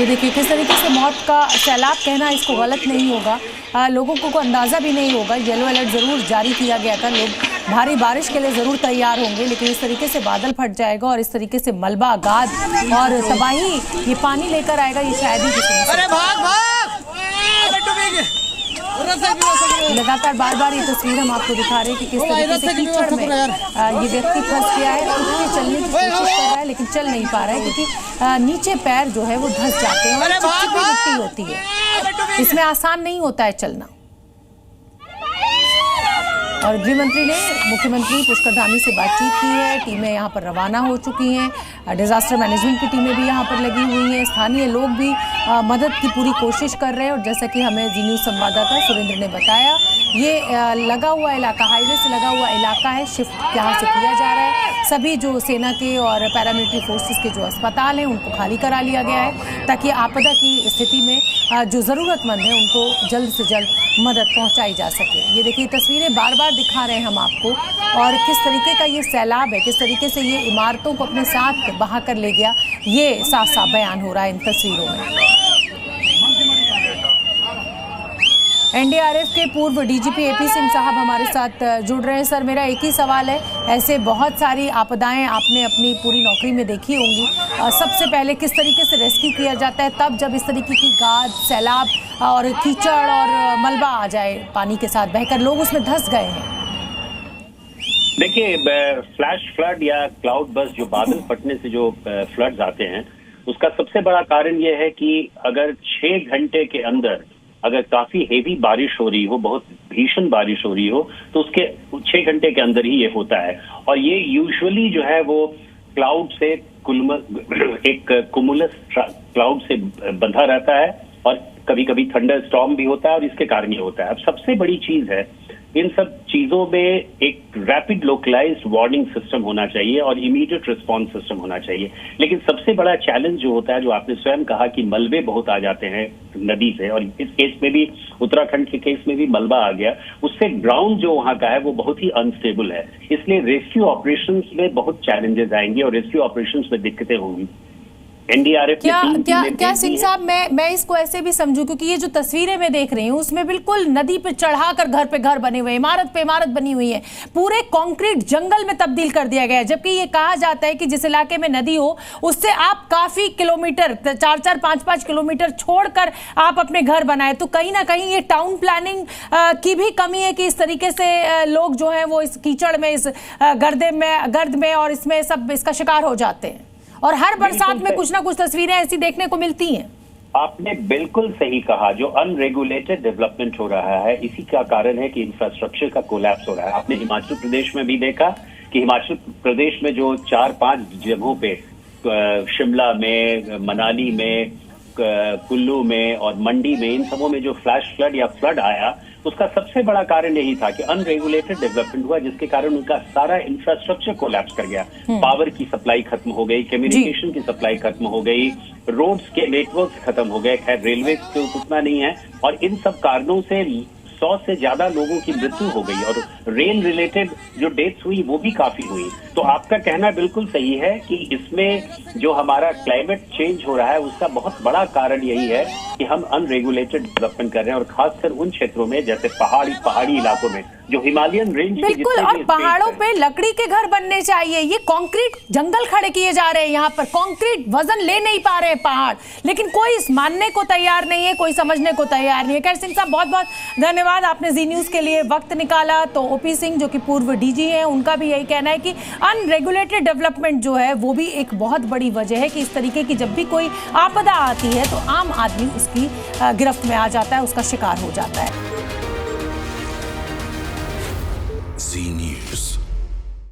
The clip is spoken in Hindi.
ये देखिए किस तरीके से मौत का सैलाब कहना इसको गलत नहीं होगा। लोगों को अंदाज़ा भी नहीं होगा। येलो अलर्ट ज़रूर जारी किया गया था, लोग भारी बारिश के लिए ज़रूर तैयार होंगे, लेकिन इस तरीके से बादल फट जाएगा और इस तरीके से मलबा, गाद और तबाही ये पानी लेकर आएगा, ये शायद ही किसी लगातार बार ये तस्वीर हम आपको दिखा रहे हैं कि किस तरीके से कीचड़ में ये व्यक्ति फंस गया है। उठ के चलने की कोशिश कर रहा है लेकिन चल नहीं पा रहा है, क्योंकि नीचे पैर जो है वो धंस जाते हैं और चिपचिपी मिट्टी होती है, इसमें आसान नहीं होता है चलना। और गृह मंत्री ने मुख्यमंत्री पुष्कर धामी से बातचीत की है, टीमें यहाँ पर रवाना हो चुकी हैं, डिजास्टर मैनेजमेंट की टीमें भी यहाँ पर लगी हुई हैं, स्थानीय लोग भी मदद की पूरी कोशिश कर रहे हैं। और जैसा कि हमें जी न्यूज़ संवाददाता सुरेंद्र ने बताया, ये लगा हुआ इलाका, हाईवे से लगा हुआ इलाका है, शिफ्ट यहाँ से किया जा रहा है। सभी जो सेना के और पैरामिलिट्री फोर्सेस के जो अस्पताल हैं उनको खाली करा लिया गया है, ताकि आपदा की स्थिति में जो ज़रूरतमंद है उनको जल्द से जल्द मदद पहुँचाई जा सके। ये देखिए तस्वीरें बार बार दिखा रहे हैं हम आपको, और किस तरीके का ये सैलाब है, किस तरीके से ये इमारतों को अपने साथ बहा कर ले गया, ये साफ साफ बयान हो रहा है इन तस्वीरों में। एनडीआरएफ के पूर्व डीजीपी एपी सिंह साहब हमारे साथ जुड़ रहे हैं। सर, मेरा एक ही सवाल है, ऐसे बहुत सारी आपदाएं आपने अपनी पूरी नौकरी में देखी होंगी, सबसे पहले किस तरीके से रेस्क्यू किया जाता है तब जब इस तरीके की गाद, सैलाब और कीचड़ और मलबा आ जाए पानी के साथ बहकर, लोग उसमें धंस गए हैं? देखिए, फ्लैश फ्लड या क्लाउड बर्स्ट, जो बादल फटने से जो फ्लड्स आते हैं, उसका सबसे बड़ा कारण यह है कि अगर 6 घंटे के अंदर अगर काफी हेवी बारिश हो रही हो, बहुत भीषण बारिश हो रही हो, तो उसके 6 घंटे के अंदर ही ये होता है। और ये यूजुअली जो है वो क्लाउड से एक कुमुलस क्लाउड से बंधा रहता है, और कभी कभी थंडर स्टॉर्म भी होता है, और इसके कारण ये होता है। अब सबसे बड़ी चीज है, इन सब चीजों में एक रैपिड लोकलाइज्ड वार्निंग सिस्टम होना चाहिए और इमीडिएट रिस्पांस सिस्टम होना चाहिए। लेकिन सबसे बड़ा चैलेंज जो होता है, जो आपने स्वयं कहा कि मलबे बहुत आ जाते हैं नदी से, और इस केस में भी, उत्तराखंड के केस में भी मलबा आ गया, उससे ग्राउंड जो वहां का है वो बहुत ही अनस्टेबल है। इसलिए रेस्क्यू ऑपरेशंस में बहुत चैलेंजेस आएंगे और रेस्क्यू ऑपरेशंस में दिक्कतें होंगी। एनडीआरएफ क्या सिंह साहब, मैं इसको ऐसे भी समझूं, क्योंकि ये जो तस्वीरें मैं देख रही हूँ उसमें बिल्कुल नदी पे चढ़ाकर घर पे घर बने हुए, इमारत पे इमारत बनी हुई है, पूरे कंक्रीट जंगल में तब्दील कर दिया गया है। जबकि ये कहा जाता है कि जिस इलाके में नदी हो उससे आप काफी किलोमीटर, 4-4, 5-5 किलोमीटर छोड़कर आप अपने घर बनाए। तो कहीं ना कहीं ये टाउन प्लानिंग की भी कमी है कि इस तरीके से लोग जो है वो इस कीचड़ में, इस गर्द में और इसमें सब इसका शिकार हो जाते हैं। और हर बरसात में कुछ ना कुछ तस्वीरें ऐसी देखने को मिलती हैं। आपने बिल्कुल सही कहा, जो अनरेगुलेटेड डेवलपमेंट हो रहा है, इसी का कारण है कि इंफ्रास्ट्रक्चर का कोलैप्स हो रहा है। आपने हिमाचल प्रदेश में भी देखा कि हिमाचल प्रदेश में जो 4-5 जगहों पे, शिमला में, मनाली में, कुल्लू में और मंडी में, इन सबों में जो फ्लैश फ्लड या फ्लड आया, उसका सबसे बड़ा कारण यही था कि अनरेगुलेटेड डेवलपमेंट हुआ, जिसके कारण उनका सारा इंफ्रास्ट्रक्चर कोलैप्स कर गया। पावर की सप्लाई खत्म हो गई, कम्युनिकेशन की सप्लाई खत्म हो गई, रोड्स के नेटवर्क खत्म हो गए, खैर रेलवे तो उतना नहीं है, और इन सब कारणों से 100 से ज्यादा लोगों की मृत्यु हो गई, और रेन रिलेटेड जो डेथ्स हुई वो भी काफी हुई। तो आपका कहना बिल्कुल सही है कि इसमें जो हमारा क्लाइमेट चेंज हो रहा है उसका बहुत बड़ा कारण यही है कि हम अनरेगुलेटेड डेवलपमेंट कर रहे हैं, और खासकर उन क्षेत्रों में जैसे पहाड़ी इलाकों में, जो हिमालयन रेंज के बिल्कुल, और पहाड़ों पे लकड़ी के घर बनने चाहिए। ये कंक्रीट जंगल खड़े किए जा रहे हैं, यहाँ पर कंक्रीट वजन ले नहीं पा रहे हैं पहाड़, लेकिन कोई इस मानने को तैयार नहीं है, कोई समझने को तैयार नहीं है। खैर सिंह साहब, बहुत बहुत धन्यवाद, आपने जी न्यूज़ के लिए वक्त निकाला। तो ओपी सिंह जो कि पूर्व डीजी हैं, उनका भी यही कहना है कि अनरेगुलेटेड डेवलपमेंट जो है वो भी एक बहुत बड़ी वजह है कि इस तरीके की जब भी कोई आपदा आती है तो आम आदमी उसकी गिरफ्त में आ जाता है, उसका शिकार हो जाता है।